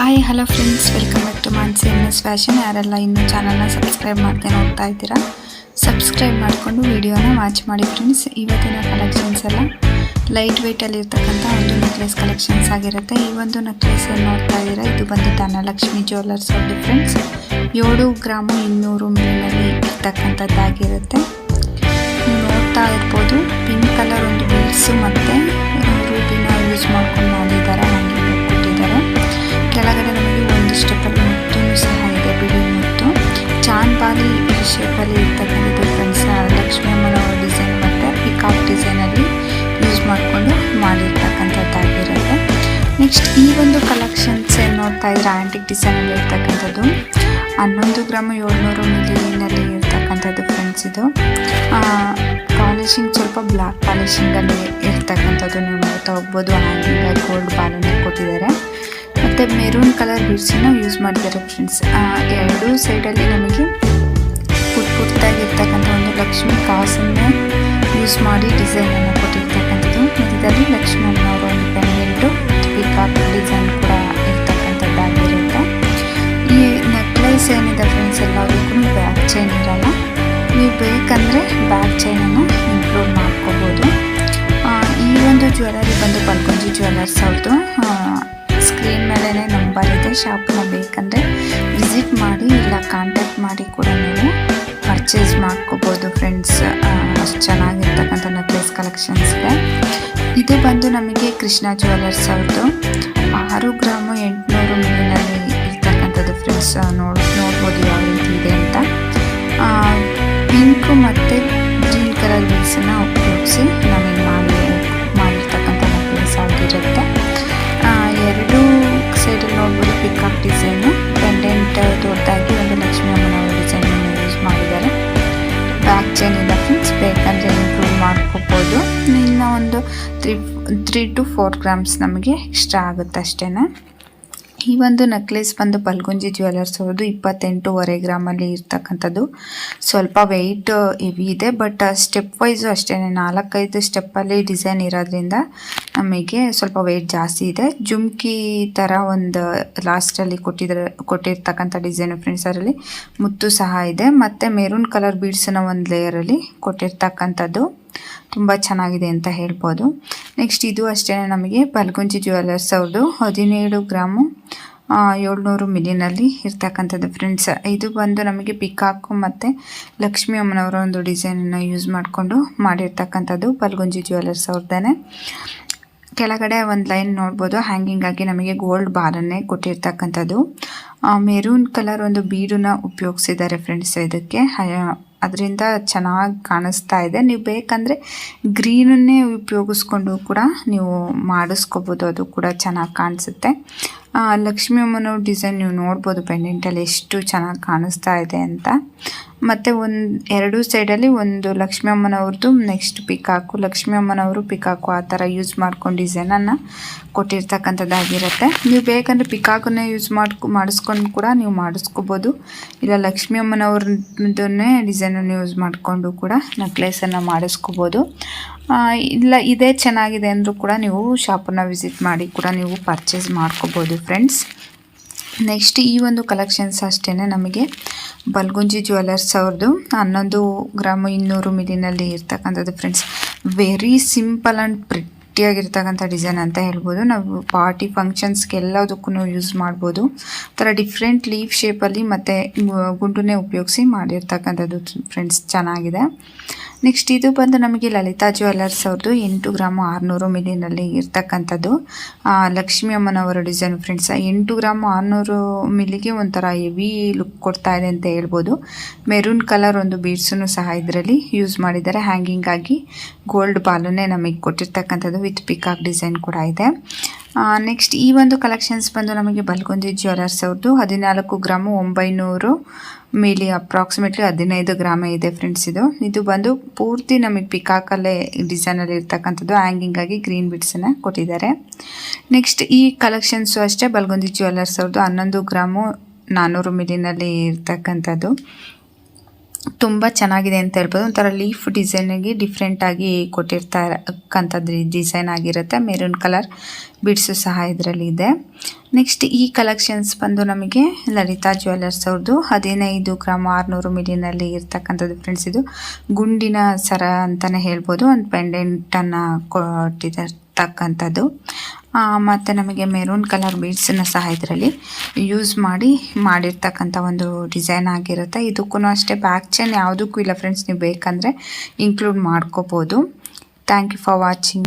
Hi hello friends, welcome back to Mansi S fashion. ಯಾರೆಲ್ಲ ಇನ್ನೂ ಚಾನಲ್ನ ಸಬ್ಸ್ಕ್ರೈಬ್ ಮಾಡ್ದೆ ನೋಡ್ತಾ ಇದ್ದೀರಾ, ಸಬ್ಸ್ಕ್ರೈಬ್ ಮಾಡಿಕೊಂಡು ವಿಡಿಯೋನ ವಾಚ್ ಮಾಡಿ ಫ್ರೆಂಡ್ಸ್. ಇವತ್ತಿನ ಕಲೆಕ್ಷನ್ಸ್ ಎಲ್ಲ ಲೈಟ್ ವೆಯ್ಟಲ್ಲಿ ಇರ್ತಕ್ಕಂಥ ಒಂದು ನೆಕ್ಲೆಸ್ ಕಲೆಕ್ಷನ್ಸ್ ಆಗಿರುತ್ತೆ. ಈ ಒಂದು ನೆಕ್ಲೆಸ್ ನೋಡ್ತಾ ಇದ್ದೀರಾ, ಇದು ಬಂದು ಧನಲಕ್ಷ್ಮಿ ಜ್ಯುವೆಲ್ಲರ್ಸ್ ಅವ್ರದ್ದು ಫ್ರೆಂಡ್ಸ್. 7 ಗ್ರಾಮು 200 ಮಿಲಿನಲ್ಲಿ ಇರ್ತಕ್ಕಂಥದ್ದಾಗಿರುತ್ತೆ. ನೀವು ನೋಡ್ತಾ ಇರ್ಬೋದು, ಪಿಂಕ್ ಕಲರ್ ಒಂದು ಬೀಡ್ಸು ಮತ್ತು ರೂಬಿನ ಯೂಸ್ ಮಾಡ್ಕೊಂಡು ಮಾಡಿದ್ದಾರೆ, ಹಾಗೆ ಕೊಟ್ಟಿದ್ದಾರೆ. ಕೆಳಗಡೆ ನಮಗೆ ಒಂದು ಸ್ಟೆಪ್ಪಲ್ಲಿ ಮುತ್ತು ಸಹ ಇದೆ, ಬಿಳಿ ಮುತ್ತು ಚಾಂದ್ಬಾಲಿ ಶೇಪಲ್ಲಿ ಇರ್ತಕ್ಕಂಥದ್ದು ಫ್ರೆಂಡ್ಸ್. ಲಕ್ಷ್ಮೀ ಅಮ್ಮನವರ ಡಿಸೈನ್ ಮತ್ತು ಪಿಕಾಕ್ ಡಿಸೈನಲ್ಲಿ ಯೂಸ್ ಮಾಡಿಕೊಂಡು ಮಾಡಿರ್ತಕ್ಕಂಥದ್ದಾಗಿರುತ್ತೆ. ನೆಕ್ಸ್ಟ್ ಈ ಒಂದು ಕಲೆಕ್ಷನ್ಸ್ ಏನು ನೋಡ್ತಾ ಇದ್ರೆ ಆ್ಯಂಟಿಕ್ ಡಿಸೈನಲ್ಲಿ ಇರ್ತಕ್ಕಂಥದ್ದು 11 ಗ್ರಾಮು 700 ಮಿಲಿನಲ್ಲಿ ಇರ್ತಕ್ಕಂಥದ್ದು ಫ್ರೆಂಡ್ಸ್. ಇದು ಪಾಲಿಶಿಂಗ್ ಸ್ವಲ್ಪ ಬ್ಲ್ಯಾಕ್ ಪಾಲಿಶಿಂಗಲ್ಲಿ ಇರ್ತಕ್ಕಂಥದ್ದು ನೀವು ನೋಡ್ತಾ ಹೋಗ್ಬೋದು. ಹ್ಯಾಂಗಿಂಗ್ ಗೋಲ್ಡ್ ಬಾಲನ್ನು ಕೊಟ್ಟಿದ್ದಾರೆ ಮತ್ತು ಮೆರೂನ್ ಕಲರ್ ಬೀಡ್ಸನ್ನು ಯೂಸ್ ಮಾಡಿದ್ದಾರೆ ಫ್ರೆಂಡ್ಸ್. ಎರಡೂ ಸೈಡಲ್ಲಿ ನಮಗೆ ಪುಟ್ಟಾಗಿರ್ತಕ್ಕಂಥ ಒಂದು ಲಕ್ಷ್ಮಿ ಕಾಸನ್ನು ಯೂಸ್ ಮಾಡಿ ಡಿಸೈನನ್ನು ಕೊಟ್ಟಿರ್ತಕ್ಕಂಥದ್ದು. ಮಧ್ಯದಲ್ಲಿ ಲಕ್ಷ್ಮಿ ಅಮ್ಮನವರ ಒಂದು ಪೆಂಡೆಂಟು ಪಿಕಾಕ್ ಡಿಸೈನ್ ಕೂಡ ಇರ್ತಕ್ಕಂಥದ್ದಾಗಿರುತ್ತೆ. ಈ ನೆಕ್ಲೆಸ್ ಏನಿದೆ ಫ್ರೆಂಡ್ಸ್, ಎಲ್ಲದಕ್ಕೂ ಬ್ಯಾಕ್ ಚೈನ್ ಇರಲ್ಲ. ನೀವು ಬೇಕಂದರೆ ಬ್ಯಾಕ್ ಚೈನನ್ನು ಇನ್ಕ್ಲೂಡ್ ಮಾಡ್ಕೋಬೋದು. ಈ ಒಂದು ಜ್ಯುವೆಲರಿ ಬಂದು ಬಲ್ಗುಂಜಿ ಜ್ಯುವೆಲ್ಲರ್ಸ್ ಅವ್ರದ್ದು. ಸ್ಕ್ರೀನ್ ಮೇಲೇ ನಂಬರ್ ಇದೆ, ಶಾಪನ್ನ ಬೇಕಂದರೆ ವಿಸಿಟ್ ಮಾಡಿ ಇಲ್ಲ ಕಾಂಟ್ಯಾಕ್ಟ್ ಮಾಡಿ ಕೂಡ ನೀವು ಪರ್ಚೇಸ್ ಮಾಡ್ಕೋಬೋದು ಫ್ರೆಂಡ್ಸ್. ಅಷ್ಟು ಚೆನ್ನಾಗಿರ್ತಕ್ಕಂಥ ನೆಕ್ಲೆಸ್ ಕಲೆಕ್ಷನ್ಸ್ ಇದೆ. ಇದು ಬಂದು ನಮಗೆ ಕೃಷ್ಣ ಜ್ಯುವೆಲ್ಲರ್ಸ್ ಅವ್ರದ್ದು 6 ಗ್ರಾಮು 800 ಮಿಲಿನಲ್ಲಿ ಇರ್ತಕ್ಕಂಥದ್ದು ಫ್ರೆಂಡ್ಸ್. ನೋಡ್ಬೋದು ಯಾವ ರೀತಿ ಇದೆ ಅಂತ. ಪಿಂಕು ಮತ್ತು ಗ್ರೀನ್ ಕಲರ್ ಬೀಡ್ಸನ್ನು ಉಪಯೋಗಿಸಿ ನಮಗೆ ಮಾಡಿರ್ತಕ್ಕಂಥ ನೆಕ್ಲೆಸ್ ಆಗಿರುತ್ತೆ. ಎರಡೂ ಸೈಡಲ್ಲಿ ನೋಡ್ಬೋದು ಪಿಕಾಕ್ ಡಿಸೈನು, ಪೆಂಡೆಂಟ್ ದೊಡ್ಡದಾಗಿ ಒಂದು ಲಕ್ಷ್ಮೀ ಅಮ್ಮನವರ ಡಿಸೈನನ್ನು ಯೂಸ್ ಮಾಡಿದ್ದಾರೆ. ಬ್ಯಾಕ್ ಚೈನ್ ಇಲ್ಲ ಫ್ರೆಂಡ್ಸ್, ಬೇಕಂದರೆ ಇಂಪ್ರೂವ್ ಮಾಡ್ಕೋಬೋದು. ಇನ್ನು ಒಂದು 3 to 4 ಗ್ರಾಮ್ಸ್ ನಮಗೆ ಎಕ್ಸ್ಟ್ರಾ ಆಗುತ್ತೆ ಅಷ್ಟೇ. ಈ ಒಂದು ನೆಕ್ಲೆಸ್ ಬಂದು ಬಲ್ಗುಂಜಿ ಜ್ಯುವೆಲ್ಲರ್ಸ್ ಅವ್ರದ್ದು 28.5 ಗ್ರಾಮಲ್ಲಿ ಇರ್ತಕ್ಕಂಥದ್ದು. ಸ್ವಲ್ಪ ವೆಯ್ಟ್ ಹೆವಿ ಇದೆ, ಬಟ್ ಸ್ಟೆಪ್ ವೈಸು ಅಷ್ಟೇ 4-5 ಸ್ಟೆಪ್ಪಲ್ಲಿ ಡಿಸೈನ್ ಇರೋದ್ರಿಂದ ನಮಗೆ ಸ್ವಲ್ಪ ವೆಯ್ಟ್ ಜಾಸ್ತಿ ಇದೆ. ಜುಮ್ಕಿ ಥರ ಒಂದು ಲಾಸ್ಟಲ್ಲಿ ಕೊಟ್ಟಿರ್ತಕ್ಕಂಥ ಡಿಸೈನು ಫ್ರೆಂಡ್ಸ್. ಅದರಲ್ಲಿ ಮುತ್ತು ಸಹ ಇದೆ ಮತ್ತು ಮೆರೂನ್ ಕಲರ್ ಬೀಡ್ಸನ್ನು ಒಂದು ಲೇಯರಲ್ಲಿ ಕೊಟ್ಟಿರ್ತಕ್ಕಂಥದ್ದು ತುಂಬ ಚೆನ್ನಾಗಿದೆ ಅಂತ ಹೇಳ್ಬೋದು. ನೆಕ್ಸ್ಟ್ ಇದು ಅಷ್ಟೇ ನಮಗೆ ಬಲ್ಗುಂಜಿ ಜ್ಯುವೆಲ್ಲರ್ಸ್ ಅವ್ರದ್ದು 17 ಗ್ರಾಮು 700 ಮಿಲಿನಲ್ಲಿ ಇರ್ತಕ್ಕಂಥದ್ದು ಫ್ರೆಂಡ್ಸ್. ಇದು ಬಂದು ನಮಗೆ ಪಿಕಾಕು ಮತ್ತು ಲಕ್ಷ್ಮೀ ಅಮ್ಮನವರ ಒಂದು ಡಿಸೈನನ್ನು ಯೂಸ್ ಮಾಡಿಕೊಂಡು ಮಾಡಿರ್ತಕ್ಕಂಥದ್ದು ಬಲ್ಗುಂಜಿ ಜ್ಯುವೆಲ್ಲರ್ಸ್ ಅವ್ರದ್ದೇ. ಕೆಳಗಡೆ ಒಂದು ಲೈನ್ ನೋಡ್ಬೋದು, ಹ್ಯಾಂಗಿಂಗ್ ಆಗಿ ನಮಗೆ ಗೋಲ್ಡ್ ಬಾರನ್ನೇ ಕೊಟ್ಟಿರ್ತಕ್ಕಂಥದ್ದು. ಮೆರೂನ್ ಕಲರ್ ಒಂದು ಬೀಡನ್ನ ಉಪಯೋಗಿಸಿದ್ದಾರೆ ಫ್ರೆಂಡ್ಸ್ ಇದಕ್ಕೆ, ಅದರಿಂದ ಚೆನ್ನಾಗಿ ಕಾಣಿಸ್ತಾ ಇದೆ. ನೀವು ಬೇಕಂದರೆ ಗ್ರೀನನ್ನೇ ಉಪಯೋಗಿಸ್ಕೊಂಡು ಕೂಡ ನೀವು ಮಾಡಿಸ್ಕೋಬೋದು, ಅದು ಕೂಡ ಚೆನ್ನಾಗಿ ಕಾಣಿಸುತ್ತೆ. ಲಕ್ಷ್ಮೀ ಅಮ್ಮನವ್ರ ಡಿಸೈನ್ ನೀವು ನೋಡ್ಬೋದು ಪೆಂಡೆಂಟಲ್ಲಿ ಎಷ್ಟು ಚೆನ್ನಾಗಿ ಕಾಣಿಸ್ತಾ ಇದೆ ಅಂತ. ಮತ್ತು ಎರಡೂ ಸೈಡಲ್ಲಿ ಒಂದು ಲಕ್ಷ್ಮೀ ಅಮ್ಮನವ್ರದ್ದು, ನೆಕ್ಸ್ಟ್ ಪಿಕಾಕು, ಲಕ್ಷ್ಮೀ ಅಮ್ಮನವರು ಪಿಕಾಕು ಆ ಥರ ಯೂಸ್ ಮಾಡ್ಕೊಂಡು ಡಿಸೈನನ್ನು ಕೊಟ್ಟಿರ್ತಕ್ಕಂಥದ್ದಾಗಿರುತ್ತೆ. ನೀವು ಬೇಕಂದರೆ ಪಿಕಾಕನ್ನೇ ಯೂಸ್ ಮಾಡಿಸ್ಕೊಂಡು ಕೂಡ ನೀವು ಮಾಡಿಸ್ಕೋಬೋದು, ಇಲ್ಲ ಲಕ್ಷ್ಮೀ ಅಮ್ಮನವ್ರನ್ನೇ ಡಿಸೈನನ್ನು ಯೂಸ್ ಮಾಡಿಕೊಂಡು ಕೂಡ ನೆಕ್ಲೆಸನ್ನು ಮಾಡಿಸ್ಕೋಬೋದು. ಇಲ್ಲ ಇದೇ ಚೆನ್ನಾಗಿದೆ ಅಂದರೂ ಕೂಡ ನೀವು ಶಾಪನ್ನು ವಿಸಿಟ್ ಮಾಡಿ ಕೂಡ ನೀವು ಪರ್ಚೇಸ್ ಮಾಡ್ಕೋಬೋದು ಫ್ರೆಂಡ್ಸ್. ನೆಕ್ಸ್ಟ್ ಈ ಒಂದು ಕಲೆಕ್ಷನ್ಸ್ ಅಷ್ಟೇ ನಮಗೆ ಬಲ್ಗುಂಜಿ ಜ್ಯುವೆಲ್ಲರ್ಸ್ ಅವ್ರದ್ದು 11 ಗ್ರಾಮು 200 ಮಿಲಿನಲ್ಲಿ ಇರ್ತಕ್ಕಂಥದ್ದು ಫ್ರೆಂಡ್ಸ್. ವೆರಿ ಸಿಂಪಲ್ ಆ್ಯಂಡ್ ಪ್ರಿಟ್ಟಿಯಾಗಿರ್ತಕ್ಕಂಥ ಡಿಸೈನ್ ಅಂತ ಹೇಳ್ಬೋದು. ನಾವು ಪಾರ್ಟಿ ಫಂಕ್ಷನ್ಸ್ಗೆಲ್ಲದಕ್ಕೂ ಯೂಸ್ ಮಾಡ್ಬೋದು. ಥರ ಡಿಫ್ರೆಂಟ್ ಲೀಫ್ ಶೇಪಲ್ಲಿ ಮತ್ತು ಗುಂಡನ್ನೇ ಉಪಯೋಗಿಸಿ ಮಾಡಿರ್ತಕ್ಕಂಥದ್ದು ಫ್ರೆಂಡ್ಸ್, ಚೆನ್ನಾಗಿದೆ. ನೆಕ್ಸ್ಟ್ ಇದು ಬಂದು ನಮಗೆ ಲಲಿತಾ ಜ್ಯುವೆಲ್ಲರ್ಸ್ ಅವ್ರದ್ದು 8 ಗ್ರಾಮು 600 ಮಿಲಿನಲ್ಲಿ ಇರ್ತಕ್ಕಂಥದ್ದು ಲಕ್ಷ್ಮೀ ಅಮ್ಮನವರ ಡಿಸೈನ್ ಫ್ರೆಂಡ್ಸ್. 8 ಗ್ರಾಮು 600 ಮಿಲಿಗೆ ಒಂಥರ ಹೆವಿ ಲುಕ್ ಕೊಡ್ತಾ ಇದೆ ಅಂತ ಹೇಳ್ಬೋದು. ಮೆರೂನ್ ಕಲರ್ ಒಂದು ಬೀಡ್ಸನ್ನು ಸಹ ಇದರಲ್ಲಿ ಯೂಸ್ ಮಾಡಿದ್ದಾರೆ. ಹ್ಯಾಂಗಿಂಗ್ ಆಗಿ ಗೋಲ್ಡ್ ಬಾಲನ್ನೇ ನಮಗೆ ಕೊಟ್ಟಿರ್ತಕ್ಕಂಥದ್ದು ವಿತ್ ಪಿಕಾಕ್ ಡಿಸೈನ್ ಕೂಡ ಇದೆ. ನೆಕ್ಸ್ಟ್ ಈ ಒಂದು ಕಲೆಕ್ಷನ್ಸ್ ಬಂದು ನಮಗೆ ಬಲ್ಗುಂಜಿ ಜ್ಯುವೆಲ್ಲರ್ಸ್ ಅವ್ರದ್ದು 14 ಗ್ರಾಮು 900 ಮಿಲಿ, ಅಪ್ರಾಕ್ಸಿಮೇಟ್ಲಿ 15 ಗ್ರಾಮೇ ಇದೆ ಫ್ರೆಂಡ್ಸ್. ಇದು ಬಂದು ಪೂರ್ತಿ ನಮಗೆ ಪಿಕಾಕಲ್ಲೇ ಡಿಸೈನಲ್ಲಿ ಇರ್ತಕ್ಕಂಥದ್ದು, ಹ್ಯಾಂಗಿಂಗ್ ಆಗಿ ಗ್ರೀನ್ ಬಿಡ್ಸನ್ನು ಕೊಟ್ಟಿದ್ದಾರೆ. ನೆಕ್ಸ್ಟ್ ಈ ಕಲೆಕ್ಷನ್ಸು ಅಷ್ಟೇ ಬಲ್ಗುಂಜಿ ಜ್ಯುವೆಲ್ಲರ್ಸ್ ಅವ್ರದ್ದು 11 ಗ್ರಾಮು 400 ಮಿಲಿನಲ್ಲಿ ಇರ್ತಕ್ಕಂಥದ್ದು. ತುಂಬ ಚೆನ್ನಾಗಿದೆ ಅಂತ ಹೇಳ್ಬೋದು. ಒಂಥರ ಲೀಫ್ ಡಿಸೈನಿಗೆ ಡಿಫ್ರೆಂಟಾಗಿ ಕೊಟ್ಟಿರ್ತಕ್ಕಂಥದ್ದು ಡಿಸೈನ್ ಆಗಿರುತ್ತೆ. ಮೆರೂನ್ ಕಲರ್ ಬಿಡ್ಸು ಸಹ ಇದರಲ್ಲಿ ಇದೆ. ನೆಕ್ಸ್ಟ್ ಈ ಕಲೆಕ್ಷನ್ಸ್ ಬಂದು ನಮಗೆ ಲಲಿತಾ ಜ್ಯುವೆಲ್ಲರ್ಸ್ ಅವ್ರದ್ದು 15 ಗ್ರಾಮ್ 600 ಮಿಲಿನಲ್ಲಿ ಇರ್ತಕ್ಕಂಥದ್ದು ಫ್ರೆಂಡ್ಸ್. ಇದು ಗುಂಡಿನ ಸರ ಅಂತಲೇ ಹೇಳ್ಬೋದು. ಒಂದು ಪೆಂಡೆಂಟನ್ನು ಕೊಟ್ಟಿರ್ತಕ್ಕಂಥದ್ದು. ಮತ್ತು ನಮಗೆ ಮೆರೂನ್ ಕಲರ್ ಬೀಡ್ಸನ್ನು ಸಹ ಇದರಲ್ಲಿ ಯೂಸ್ ಮಾಡಿರ್ತಕ್ಕಂಥ ಒಂದು ಡಿಸೈನ್ ಆಗಿರುತ್ತೆ. ಇದಕ್ಕೂ ಅಷ್ಟೇ ಬ್ಯಾಕ್ ಚೈನ್ ಯಾವುದಕ್ಕೂ ಇಲ್ಲ ಫ್ರೆಂಡ್ಸ್. ನೀವು ಬೇಕಂದರೆ ಇನ್ಕ್ಲೂಡ್ ಮಾಡ್ಕೋಬೋದು. Thank you for watching.